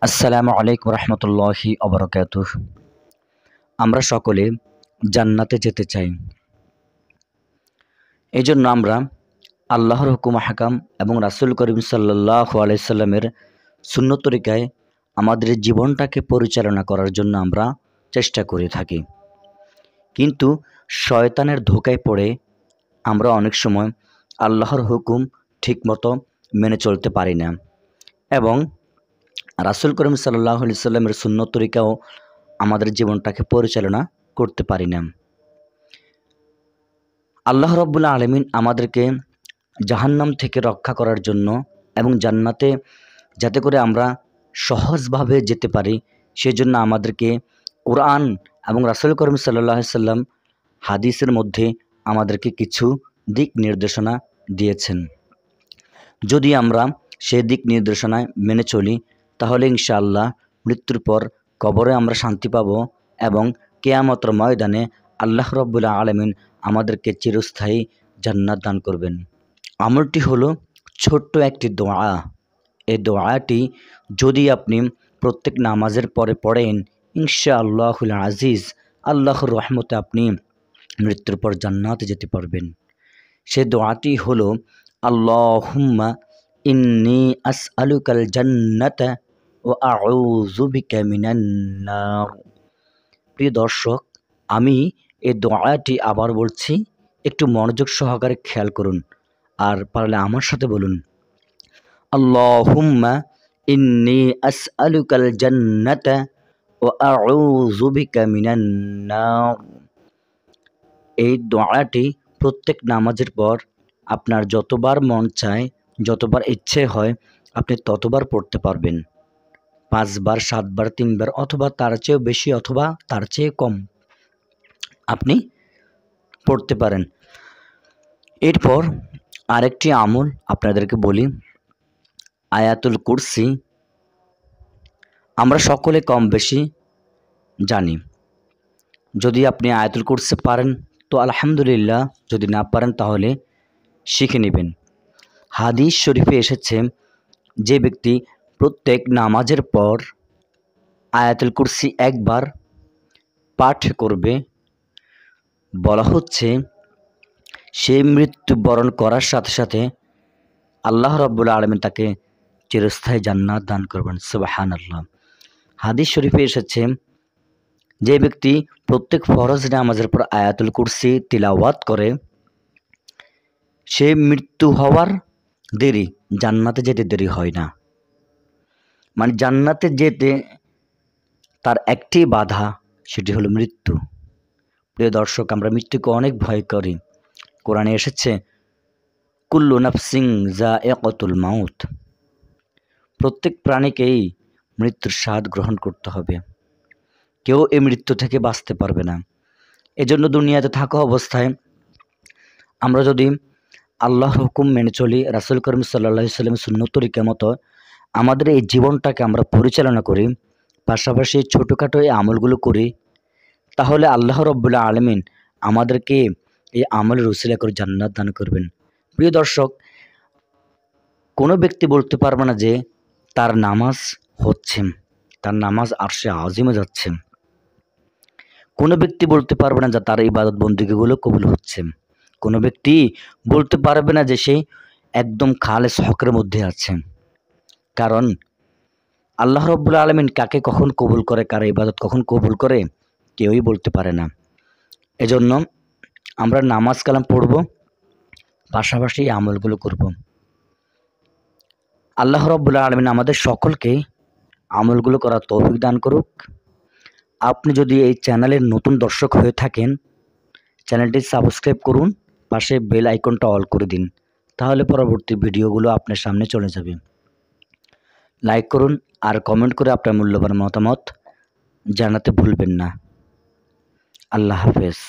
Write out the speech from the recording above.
আসসালামু আলাইকুম রহমতুল্লাহি অবরকাতুহ। আমরা সকলে জান্নাতে যেতে চাই। এই জন্য আমরা আল্লাহর হুকুম হাকাম এবং রাসূল করিম সাল্লাল্লাহু আলাইহি সাল্লামের সুন্নত তরিকায় আমাদের জীবনটাকে পরিচালনা করার জন্য আমরা চেষ্টা করে থাকি। কিন্তু শয়তানের ধোঁকায় পড়ে আমরা অনেক সময় আল্লাহর হুকুম ঠিকমতো মেনে চলতে পারি না এবং রাসূল করিম সাল্লাল্লাহু আলাইহি সাল্লামের সুন্নত তরিকাও আমাদের জীবনটাকে পরিচালনা করতে পারি না। আল্লাহ রাব্বুল আলামিন আমাদেরকে জাহান্নাম থেকে রক্ষা করার জন্য এবং জান্নাতে যাতে করে আমরা সহজভাবে যেতে পারি সেজন্য আমাদেরকে কোরআন এবং রাসূল করিম সাল্লাল্লাহু আলাইহি সাল্লাম হাদিসের মধ্যে আমাদেরকে কিছু দিক নির্দেশনা দিয়েছেন। যদি আমরা সেই দিক নির্দেশনায় মেনে চলি তাহলে ইনশাআল্লাহ মৃত্যুর পর কবরে আমরা শান্তি পাব এবং কিয়ামতের ময়দানে আল্লাহ রাব্বুল আলামিন আমাদেরকে চিরস্থায়ী জান্নাত দান করবেন। আমলটি হলো ছোট্ট একটি দোয়া। এই দোয়াটি যদি আপনি প্রত্যেক নামাজের পরে পড়েন ইনশাআল্লাহুল আজিজ আল্লাহর রহমতে আপনি মৃত্যুর পর জান্নাতে যেতে পারবেন। সে দোয়াটি হলো আল্লাহুম্মা ইন্নী আসআলুকাল জান্নাতা ওয়া আউযু বিকা মিনান নার। প্রিয় দর্শক, আমি এই দোয়াটি আবার বলছি, একটু মনোযোগ সহকারে খেয়াল করুন আর পারলে আমার সাথে বলুন, আল্লাহুম্মা ইন্নী আসআলুকাল জান্নাতা ওয়া আউযু বিকা মিনান নার। এই দোয়াটি প্রত্যেক নামাজের পর আপনার যতবার মন চায়, যতবার ইচ্ছে হয় আপনি ততবার পড়তে পারবেন। 5 বার, 7 বার, 3 বার অথবা তার চেয়েও বেশি অথবা তার চেয়ে কম আপনি পড়তে পারেন। এরপর আরেকটি আমল আপনাদেরকে বলি, আয়াতুল কুরসি আমরা সকলে কম বেশি জানি। যদি আপনি আয়াতুল কুরসি পারেন তো আলহামদুলিল্লাহ, যদি না পারেন তাহলে শিখে নেবেন। হাদিস শরীফে এসেছে যে ব্যক্তি প্রত্যেক নামাজের পর আয়াতুল কুরসি একবার পাঠ করবে, বলা হচ্ছে সে মৃত্যুবরণ করার সাথে সাথে আল্লাহ রাব্বুল আলামিন তাকে চিরস্থায়ী জান্নাত দান করবেন। সুবহানাল্লাহ। হাদিস শরীফে এসেছে যে ব্যক্তি প্রত্যেক ফরজ নামাজের পর আয়াতুল কুরসি তিলাওয়াত করে সে মৃত্যু হওয়ার দেরি, জান্নাতে যেতে দেরি হয় না। মানে জান্নাতে যেতে তার একটি বাধা, সেটি হলো মৃত্যু। প্রিয় দর্শক, আমরা মৃত্যুকে অনেক ভয় করি। কোরআনে এসেছে কুল্লু নাফসিন যায়িকাতুল মাউত। প্রত্যেক প্রাণীকেই মৃত্যুর স্বাদ গ্রহণ করতে হবে। কেউ এই মৃত্যু থেকে বাঁচতে পারবে না। এজন্য দুনিয়াতে থাকা অবস্থায় আমরা যদি আল্লাহর হুকুম মেনে চলি, রাসূল করিম সাল্লাল্লাহু আলাইহি সাল্লামের সুন্নত তরিকা মতো আমাদের এই জীবনটাকে আমরা পরিচালনা করি, পাশাপাশি ছোটোখাটো এই আমলগুলো করি, তাহলে আল্লাহ রাব্বুল আলামিন আমাদেরকে এই আমলের উসিলা করে জান্নাত দান করবেন। প্রিয় দর্শক, কোনো ব্যক্তি বলতে পারবে না যে তার নামাজ হচ্ছে, তার নামাজ আরশে আজিমে যাচ্ছে। কোনো ব্যক্তি বলতে পারবে না যে তার ইবাদত বন্দেগীগুলো কবুল হচ্ছে। কোনো ব্যক্তি বলতে পারবে না যে সে একদম খালেস হকের মধ্যে আছে। কারণ আল্লাহ রাব্বুল আলামিন কাকে কখন কবুল করে, কার ইবাদত কখন কবুল করে কেউই বলতে পারে না। এজন্য আমরা নামাজ কালাম পড়ব, পাশাপাশি এই আমলগুলো করব। আল্লাহ রাব্বুল আলামিন আমাদের সকলকে আমলগুলো করার তৌফিক দান করুক। আপনি যদি এই চ্যানেলের নতুন দর্শক হয়ে থাকেন, চ্যানেলটি সাবস্ক্রাইব করুন, পাশে বেল আইকনটা অল করে দিন, তাহলে পরবর্তী ভিডিওগুলো আপনার সামনে চলে যাবে। লাইক করুন আর কমেন্ট করে আপনার মূল্যবান মতামত জানাতে ভুলবেন না। আল্লাহ হাফেজ।